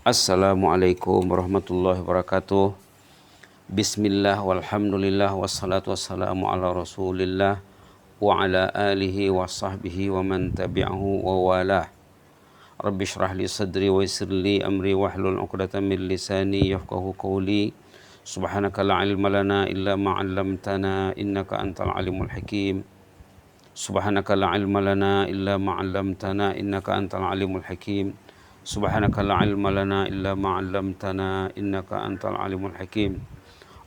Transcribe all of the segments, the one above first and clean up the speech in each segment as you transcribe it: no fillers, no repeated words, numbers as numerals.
Assalamualaikum warahmatullahi wabarakatuh. Bismillah walhamdulillah wassalatu wassalamu ala rasulillah wa ala alihi wa sahbihi wa man tabi'ahu wa walah. Rabbi shrah li sadri wa yassir li amri wahlul 'uqdatam min lisani yafqahu qawli. Subhanaka la ilma lana illa ma 'allamtana innaka antal alimul hakim. Subhanaka la ilma lana illa ma 'allamtana innaka antal alimul hakim. Subhanaka la ilma lana illa ma 'allamtana innaka antal alimul hakim.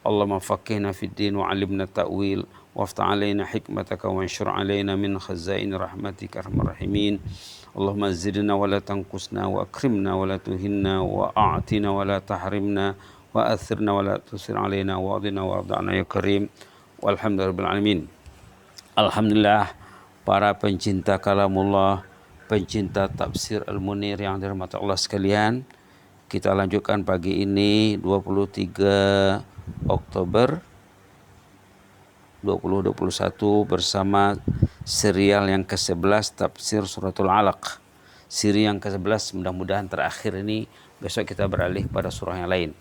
Allahumma faqihna fid din wa 'allimna ta'wil waftah 'alaina hikmataka wanshur 'alaina min khazain rahmatika arhamar rahimin. Allahumma zidna wa la tanqusna wa akrimna wa la tuhinna wa a'tina wa la tahrimna wa athirna wa la tusir 'alaina wa adina wa arda'na ya karim. Walhamdulillahirabbil alamin. Alhamdulillah, para pencinta kalamullah, pencinta tafsir Al-Munir yang dirahmati Allah sekalian, kita lanjutkan pagi ini 23 Oktober 2021 bersama serial yang ke-11 tafsir suratul Alaq. Siri yang ke-11, mudah-mudahan terakhir ini, besok kita beralih pada surah yang lain.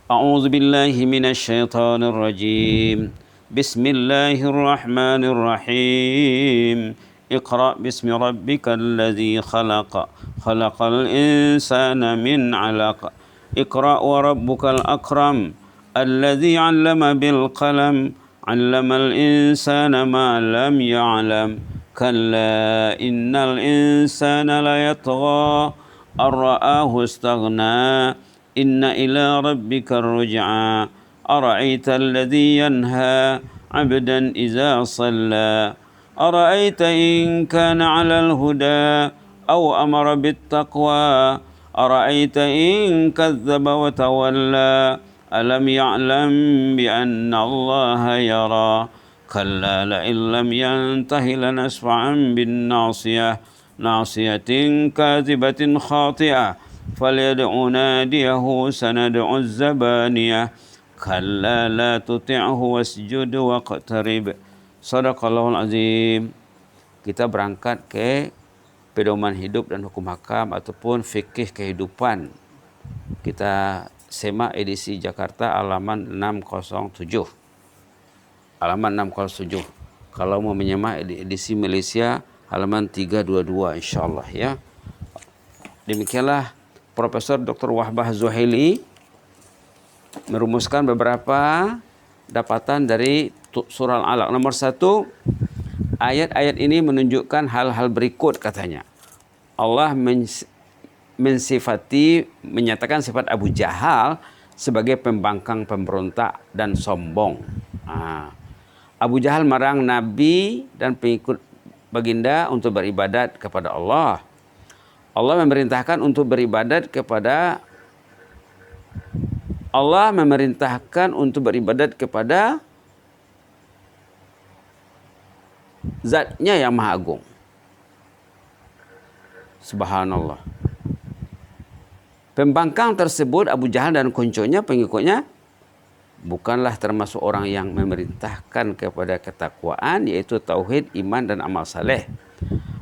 A'udzubillahi minasyaitonir rajim. Bismillahirrahmanirrahim. Iqra bismi rabbikal ladzi khalaq. Khalaqal insana min 'alaq. Iqra wa rabbukal akram. Alladzi 'allama bil qalam. 'Allamal insana ma lam ya'lam. Kalla innal insana la yatgha. Ar-ra'ahu istaghna. Inna ila rabbikar ruj'a. Ara'aita alladzi yanha 'abdan idza shalla. أرأيت إن كان على الهدى أو أمر بالتقوى أرأيت إن كذب وتولى ألم يعلم بأن الله يرى كلا لئن لم ينته لنسفعا بالناصية ناصية كاذبة خاطئة فليدع ناديه سندع الزبانية كلا لا تطعه واسجد واقترب. Shadaqallahul azim. Kita berangkat ke pedoman hidup dan hukum hakam ataupun fikih kehidupan. Kita semak edisi Jakarta halaman 607. Halaman 607. Kalau mau menyemak edisi Malaysia halaman 322 insyaallah ya. Demikianlah Profesor Dr. Wahbah Zuhaili merumuskan beberapa dapatan dari surah Al-Alaq. Nomor 1, ayat-ayat ini menunjukkan hal-hal berikut katanya. Allah menyatakan sifat Abu Jahal sebagai pembangkang, pemberontak dan sombong. Abu Jahal melarang Nabi dan pengikut baginda untuk beribadat kepada Allah. Allah memerintahkan untuk beribadat kepada Zatnya yang Maha Agung. Subhanallah. Pembangkang tersebut Abu Jahal dan konconya, pengikutnya, bukanlah termasuk orang yang memerintahkan kepada ketakwaan, yaitu tauhid, iman dan amal saleh.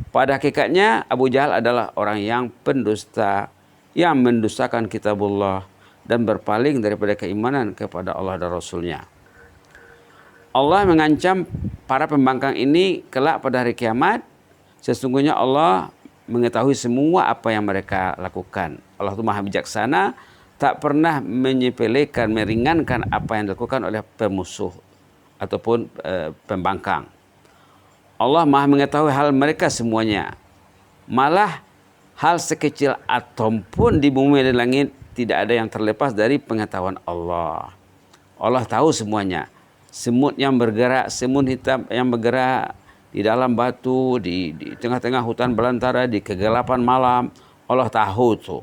Pada hakikatnya Abu Jahal adalah orang yang pendusta, yang mendustakan kitabullah dan berpaling daripada keimanan kepada Allah dan Rasulnya. Allah mengancam para pembangkang ini kelak pada hari kiamat. Sesungguhnya Allah mengetahui semua apa yang mereka lakukan. Allah itu Maha bijaksana, tak pernah menyepelekan, meringankan apa yang dilakukan oleh pemusuh ataupun pembangkang. Allah Maha mengetahui hal mereka semuanya. Malah hal sekecil atom pun di bumi dan langit tidak ada yang terlepas dari pengetahuan Allah. Allah tahu semuanya. Semut yang bergerak, semut hitam yang bergerak di dalam batu, di tengah-tengah hutan belantara, di kegelapan malam, Allah tahu tuh.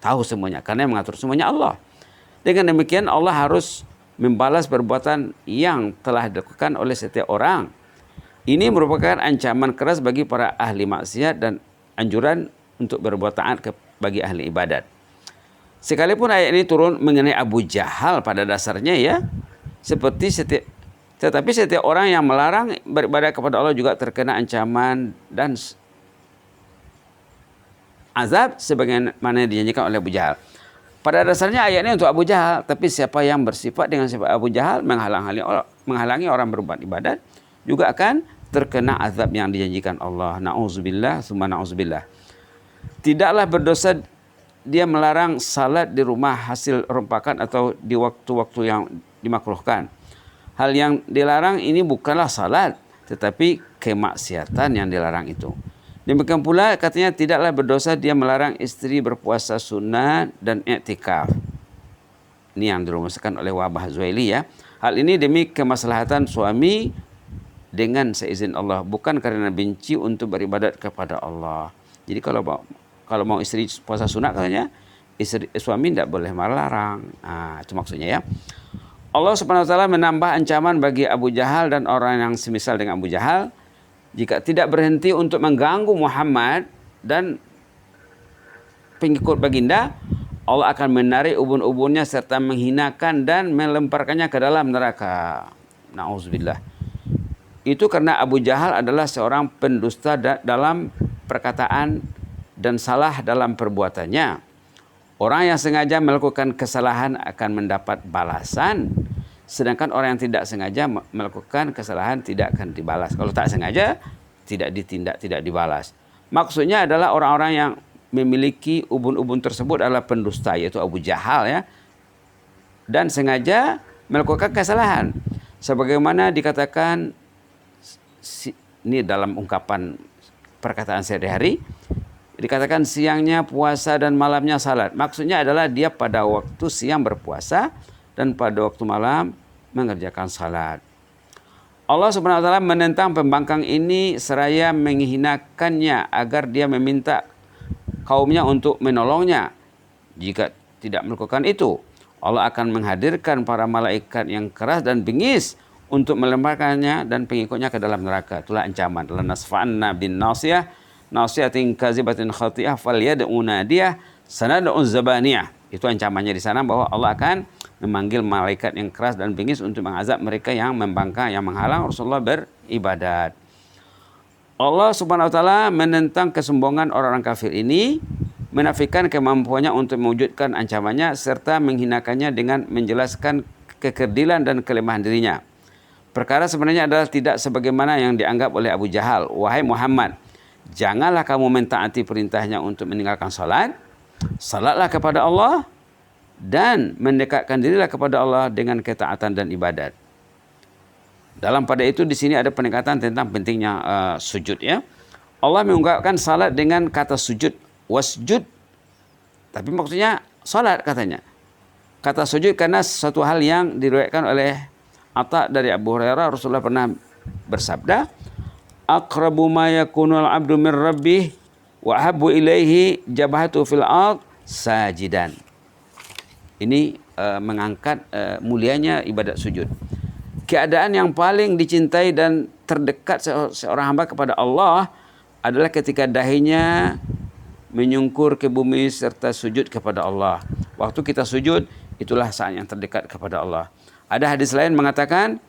Tahu semuanya, karena yang mengatur semuanya Allah. Dengan demikian Allah harus membalas perbuatan yang telah dilakukan oleh setiap orang. Ini merupakan ancaman keras bagi para ahli maksiat dan anjuran untuk berbuat taat bagi ahli ibadat. Sekalipun ayat ini turun mengenai Abu Jahal pada dasarnya ya, tetapi setiap orang yang melarang beribadah kepada Allah juga terkena ancaman dan azab sebagaimana dijanjikan oleh Abu Jahal. Pada dasarnya ayat ini untuk Abu Jahal, tapi siapa yang bersifat dengan sifat Abu Jahal menghalangi orang berbuat ibadat juga akan terkena azab yang dijanjikan Allah. Na'udzubillah, summa na'udzubillah. Tidaklah berdosa dia melarang salat di rumah hasil rompakan atau di waktu-waktu yang dimakruhkan. Hal yang dilarang ini bukanlah salat, tetapi kemaksiatan yang dilarang itu. Demikian pula katanya tidaklah berdosa dia melarang istri berpuasa sunat dan i'tikaf. Ini yang dirumuskan oleh Wahbah Zuhaili ya. Hal ini demi kemaslahatan suami dengan seizin Allah, bukan karena benci untuk beribadat kepada Allah. Jadi kalau mau istri puasa sunat katanya suami tidak boleh melarang. Nah, itu maksudnya ya. Allah Subhanahu wa taala menambah ancaman bagi Abu Jahal dan orang yang semisal dengan Abu Jahal. Jika tidak berhenti untuk mengganggu Muhammad dan pengikut baginda, Allah akan menarik ubun-ubunnya serta menghinakan dan melemparkannya ke dalam neraka. Na'udzubillah. Itu karena Abu Jahal adalah seorang pendusta dalam perkataan dan salah dalam perbuatannya. Orang yang sengaja melakukan kesalahan akan mendapat balasan. Sedangkan orang yang tidak sengaja melakukan kesalahan tidak akan dibalas. Kalau tak sengaja, tidak ditindak, tidak dibalas. Maksudnya adalah orang-orang yang memiliki ubun-ubun tersebut adalah pendusta, yaitu Abu Jahal ya. Dan sengaja melakukan kesalahan. Sebagaimana dikatakan, ini dalam ungkapan perkataan sehari-hari, dikatakan siangnya puasa dan malamnya salat. Maksudnya adalah dia pada waktu siang berpuasa dan pada waktu malam mengerjakan salat. Allah Subhanahu wa taala menentang pembangkang ini seraya menghinakannya agar dia meminta kaumnya untuk menolongnya. Jika tidak melakukan itu, Allah akan menghadirkan para malaikat yang keras dan bengis untuk melemparkannya dan pengikutnya ke dalam neraka. Itulah ancaman. Lanasfa'anna bin nasiyah, nasiyatin kazibatin khati'ah falyad'u nadiyah sanad'u zabaniyah. Itu ancamannya di sana, bahwa Allah akan memanggil malaikat yang keras dan bengis untuk mengazab mereka yang membangkang, yang menghalang Rasulullah beribadat. Allah Subhanahu wa taala menentang kesombongan orang-orang kafir ini, menafikan kemampuannya untuk mewujudkan ancamannya serta menghinakannya dengan menjelaskan kekerdilan dan kelemahan dirinya. Perkara sebenarnya adalah tidak sebagaimana yang dianggap oleh Abu Jahal. Wahai Muhammad, janganlah kamu mentaati perintahnya untuk meninggalkan salat. Salatlah kepada Allah dan mendekatkan dirilah kepada Allah dengan ketaatan dan ibadat. Dalam pada itu di sini ada peningkatan tentang pentingnya sujud ya. Allah mengungkapkan salat dengan kata sujud, wasjud. Tapi maksudnya salat katanya. Kata sujud karena satu hal yang diriwayatkan oleh Atta dari Abu Hurairah, Rasulullah pernah bersabda, aqrabu ma yakunul abdu min rabbih wa habbu ilaihi jabhatu fil ard sajidan. Ini mengangkat mulianya ibadat sujud. Keadaan yang paling dicintai dan terdekat seorang hamba kepada Allah adalah ketika dahinya menyungkur ke bumi serta sujud kepada Allah. Waktu kita sujud, itulah saat yang terdekat kepada Allah. Ada hadis lain mengatakan,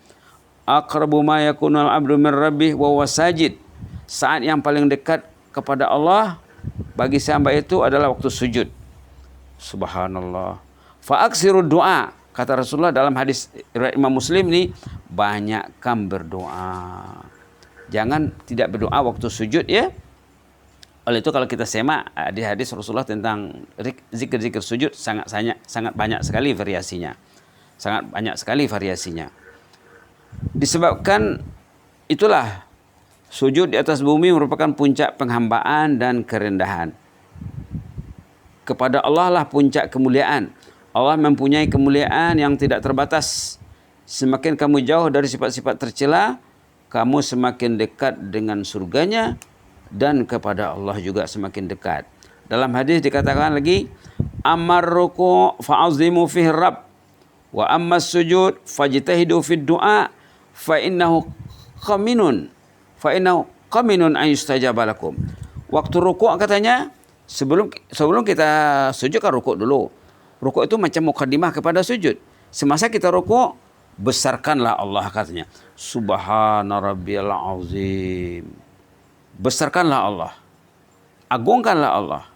aqrabu ma yakunul abdu min rabbih wa huwa sajid. Saat yang paling dekat kepada Allah bagi si hamba itu adalah waktu sujud. Subhanallah. Fa'aksiru doa. Kata Rasulullah dalam hadis riwayat Imam Muslim ini, banyakkan berdoa. Jangan tidak berdoa waktu sujud ya. Oleh itu kalau kita semak di hadis Rasulullah tentang zikir-zikir sujud sangat banyak sekali variasinya. Sangat banyak sekali variasinya. Disebabkan itulah sujud di atas bumi merupakan puncak penghambaan dan kerendahan. Kepada Allah lah puncak kemuliaan. Allah mempunyai kemuliaan yang tidak terbatas. Semakin kamu jauh dari sifat-sifat tercela, kamu semakin dekat dengan surganya, dan kepada Allah juga semakin dekat. Dalam hadis dikatakan lagi, ammar ruku' fa'azimu fihi rabb wa ammas sujud fajtahidu fid du'a fa innahu qaminun an yustajaba lakum. Waktu rukuk katanya, sebelum kita sujud kan rukuk dulu. Rukuk itu macam mukadimah kepada sujud. Semasa kita rukuk, besarkanlah Allah katanya. Subhana rabbiyal azim. Besarkanlah Allah. Agungkanlah Allah.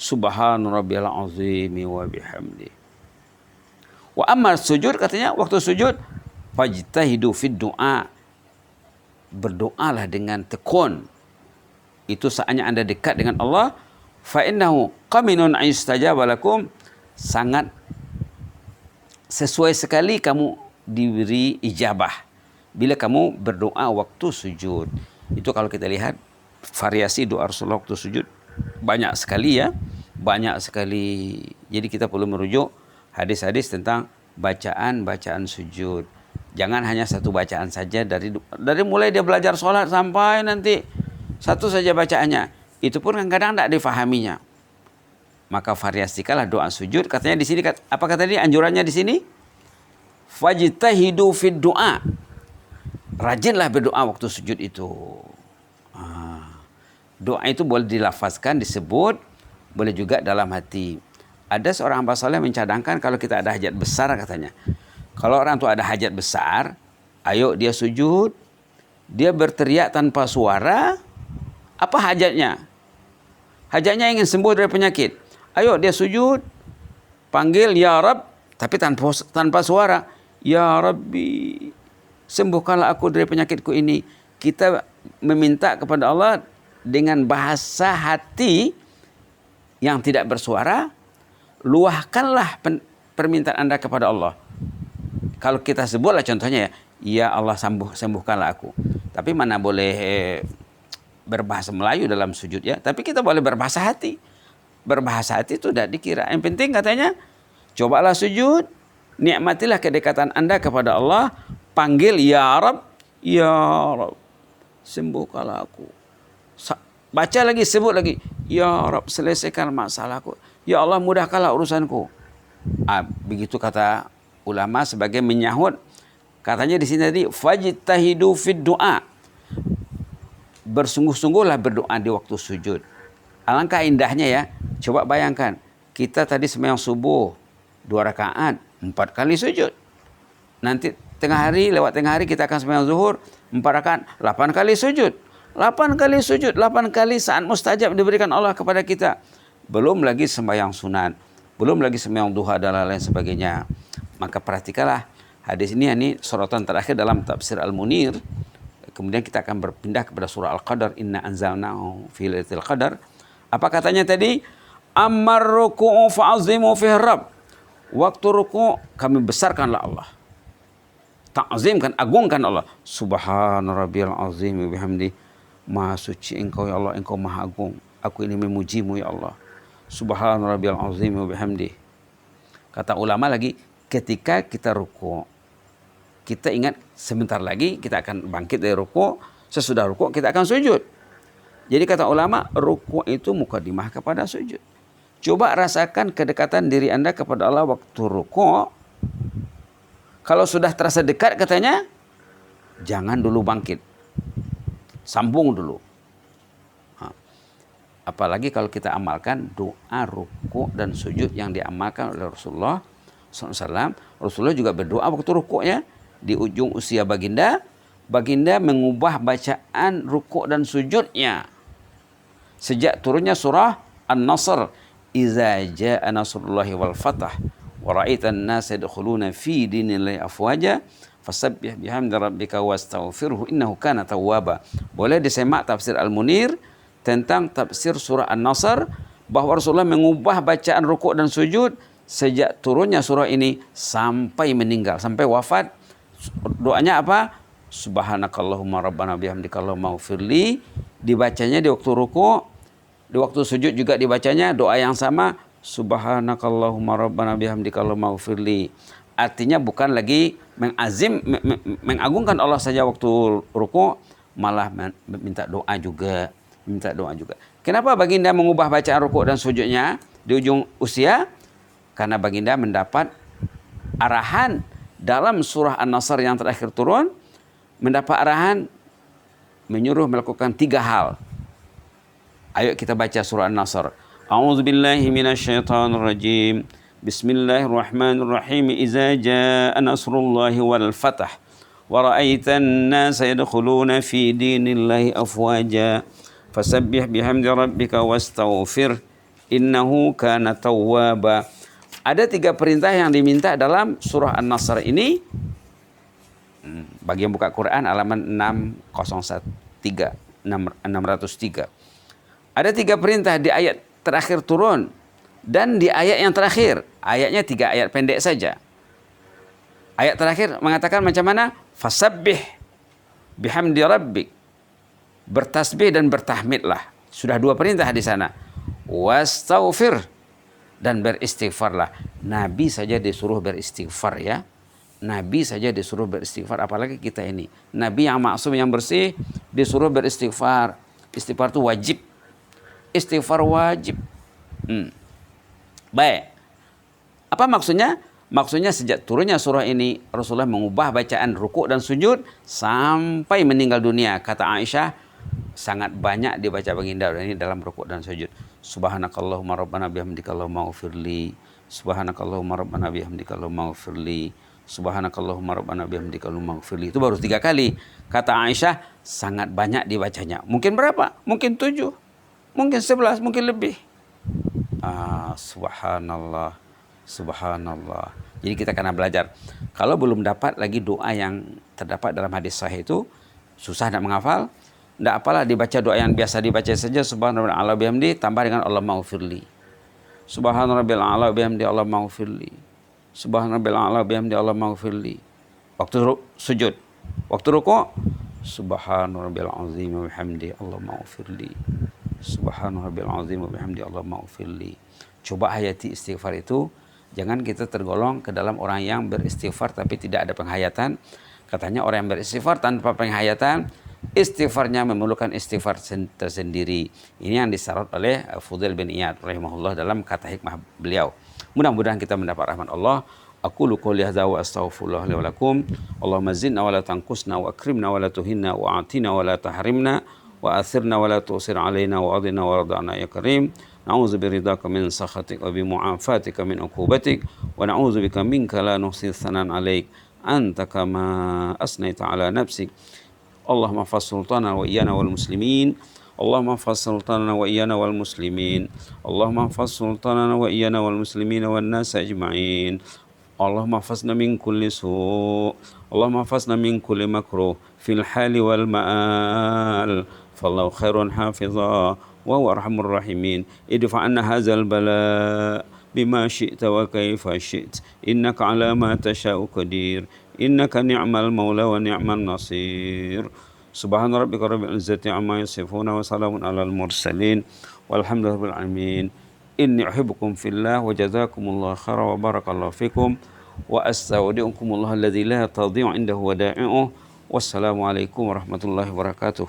Subhan rabbiyal azim wa bihamdi. Wa amma sujud, katanya waktu sujud, fajtahidu fid du'a. Berdoalah dengan tekun. Itu saatnya Anda dekat dengan Allah. Fa innahu qaminun ayustajaba lakum. Sangat sesuai sekali kamu diberi ijabah bila kamu berdoa waktu sujud. Itu kalau kita lihat variasi doa Rasulullah waktu sujud banyak sekali ya. Banyak sekali. Jadi kita perlu merujuk hadis-hadis tentang bacaan sujud. Jangan hanya satu bacaan saja dari mulai dia belajar sholat sampai nanti satu saja bacaannya. Itu pun kadang-kadang tidak difahaminya. Maka variasikanlah doa sujud. Katanya di sini, apa kata dia anjurannya di sini? Fajtahidu fid du'a. Rajinlah berdoa waktu sujud itu. Doa itu boleh dilafazkan, disebut, boleh juga dalam hati. Ada seorang hamba saleh mencadangkan kalau kita ada hajat besar, katanya. Kalau orang itu ada hajat besar, ayo dia sujud, dia berteriak tanpa suara. Apa hajatnya? Hajatnya ingin sembuh dari penyakit. Ayo dia sujud, panggil ya Rabb, tapi tanpa suara. Ya Rabbi, sembuhkanlah aku dari penyakitku ini. Kita meminta kepada Allah dengan bahasa hati yang tidak bersuara. Luahkanlah permintaan Anda kepada Allah. Kalau kita sebutlah contohnya ya Allah sembuhkanlah aku. Tapi mana boleh berbahasa Melayu dalam sujud ya. Tapi kita boleh berbahasa hati. Berbahasa hati itu tidak dikira. Yang penting katanya, cobalah sujud, nikmatilah kedekatan Anda kepada Allah, panggil ya Rabb, ya Rabb, sembuhkanlah aku. Baca lagi, sebut lagi, ya Rabb, selesaikan masalahku. Ya Allah, mudahkanlah urusanku. Begitu kata ulama sebagai menyahut. Katanya di sini tadi, fajtahidu fid du'a. Bersungguh-sungguhlah berdoa di waktu sujud. Alangkah indahnya ya. Coba bayangkan, kita tadi sembahyang subuh 2 rakaat, 4 kali sujud. Nanti lewat tengah hari kita akan sembahyang zuhur 4 rakaat, 8 kali sujud. 8 kali sujud, 8 kali saat mustajab diberikan Allah kepada kita. Belum lagi sembahyang sunat, belum lagi sembahyang duha dan lain sebagainya. Maka perhatikanlah hadis ini sorotan terakhir dalam tafsir Al-Munir. Kemudian kita akan berpindah kepada surah Al-Qadar, inna anzalnahu fi lailatul qadar. Apa katanya tadi? Ammar ruku'u fa'azimu fihi Rabb. Waktu ruku' kami besarkanlah Allah. Ta'zimkan, agungkan Allah. Subhana rabbiyal azim wa bihamdi. Maha suci engkau ya Allah, engkau maha agung. Aku ini memujimu ya Allah. Subhana rabbiyal azim wa bihamdi. Kata ulama lagi, ketika kita ruku', kita ingat sebentar lagi kita akan bangkit dari ruku'. Sesudah ruku' kita akan sujud. Jadi kata ulama, ruku' itu mukadimah kepada sujud. Coba rasakan kedekatan diri Anda kepada Allah waktu ruku'. Kalau sudah terasa dekat katanya, jangan dulu bangkit. Sambung dulu. Apalagi kalau kita amalkan doa ruku' dan sujud yang diamalkan oleh Rasulullah SAW. Rasulullah juga berdoa waktu ruku'nya. Di ujung usia baginda mengubah bacaan ruku' dan sujudnya. Sejak turunnya surah An-Nasr. Iza jaa nasrullahi wal fatah wa ra'aitan nasa yadkhuluna fi dinillahi afwaja fasabbih bihamdi rabbika wastaghfirhu innahu kana tawwaba. Boleh disemak tafsir Al-Munir tentang tafsir surah An-Nasr bahwa Rasulullah mengubah bacaan rukuk dan sujud sejak turunnya surah ini sampai meninggal, sampai wafat. Doanya apa? Subhanakallahumma rabbana bihamdika allahumma ighfirli. Dibacanya di waktu rukuk. Di waktu sujud juga dibacanya doa yang sama. Subhanakallahumma rabbana bihamdika allahumma ighfirli. Artinya bukan lagi mengagungkan Allah saja waktu ruku', malah minta doa juga. Kenapa baginda mengubah bacaan ruku' dan sujudnya di ujung usia? Karena baginda mendapat arahan dalam surah An-Nasr yang terakhir turun. Mendapat arahan menyuruh melakukan 3 hal. Ayo kita baca surah An-Nasr. A'udzubillahi minasyaitonirrajim. Bismillahirrahmanirrahim. Iza jaa nasrullahi wal fath wa ra'aitan nasa yadkhuluna fi dinillahi afwaja fasabbih bihamdi rabbika wastaghfir innahu kana tawwaba. Ada 3 perintah yang diminta dalam surah An-Nasr ini. Bagi yang buka Quran halaman 603. Ada 3 perintah di ayat terakhir turun dan di ayat yang terakhir. Ayatnya 3 ayat pendek saja. Ayat terakhir mengatakan macam mana? Fasabbih bihamdi rabbik. Bertasbih dan bertahmidlah. Sudah 2 perintah di sana. Wastaghfir, dan beristighfarlah. Nabi saja disuruh beristighfar ya. Nabi saja disuruh beristighfar, apalagi kita ini. Nabi yang maksum, yang bersih, disuruh beristighfar. Istighfar itu wajib. Istighfar wajib. Baik. Apa maksudnya? Maksudnya sejak turunnya surah ini, Rasulullah mengubah bacaan rukuk dan sujud sampai meninggal dunia. Kata Aisyah, sangat banyak dibaca baginda ini dalam rukuk dan sujud. Subhanakallahumma rabbana bihamdika Allahumma ighfirli. Subhanakallahumma rabbana bihamdika Allahumma ighfirli. Subhanakallahumma rabbana bihamdika Allahumma ighfirli. Itu baru 3 kali. Kata Aisyah, sangat banyak dibacanya. Mungkin berapa? Mungkin 7. Mungkin 11, mungkin lebih. Subhanallah. Subhanallah. Jadi kita kena belajar. Kalau belum dapat lagi doa yang terdapat dalam hadis sahih itu, susah nak menghafal, tidak apalah dibaca doa yang biasa dibaca saja. Subhanallah bihamdi, tambah dengan Allahumma ighfirli. Subhanallah ala bihamdi Allahumma ighfirli. Subhanallah bihamdi Allahumma ighfirli. Waktu sujud, waktu rukuk, Subhanallah azim wa bihamdi Allahumma ighfirli. Subhanallah azim wa bihamdi Allahumma ighfirli. Coba hayati istighfar itu. Jangan kita tergolong ke dalam orang yang beristighfar tapi tidak ada penghayatan. Katanya orang yang beristighfar tanpa penghayatan, istighfarnya memerlukan istighfar tersendiri. Ini yang disyarat oleh Fudail bin Iyad rahimahullah dalam kata hikmah beliau. Mudah-mudahan kita mendapat rahmat Allah. Aqulu qouli hadza wa astaghfirullah li wa lakum. Allahumma zidna wa la tanqusna wa akrimna wa la tuhinna wa atina wa la tahrimna wa athirna wa la tusir alaina wa adina wa radana ya karim. Na'udzu biridaka min sakhatik wa bi mu'afatika min uqubatik wa na'udzu bika minka la nuhsi tsanan 'alaik anta kama asnaita 'ala nafsik. Allahumma fas sultana wa iyana wal muslimin. Allahumma fas sultana wa iyana wal muslimin. Allahumma fas sultana wa iyana wal muslimin wan nas ajma'in. Allahumma fasna min kulli su'. Allahumma fasna min kulli makruh fil hali wal ma'al. Fallahu khairun hafizah wa huwa arhamur rahimin. Idfa' anna hadzal bala bima syi'ta wa kaifa syi'ta innaka 'ala ma tasha'u qadir. Innaka ni'mal maula wa ni'man nasir. Subhana rabbika rabbil izzati amma yasifun wa salamun alal mursalin walhamdulillahi rabbil alamin. Inni uhibbukum fillah wa jazakumullahu khairan wa barakallahu fikum wa astaudi'ukumullah alladzi la tadhi'u indahu wada'i'uh. Wassalamu alaikum warahmatullahi wabarakatuh.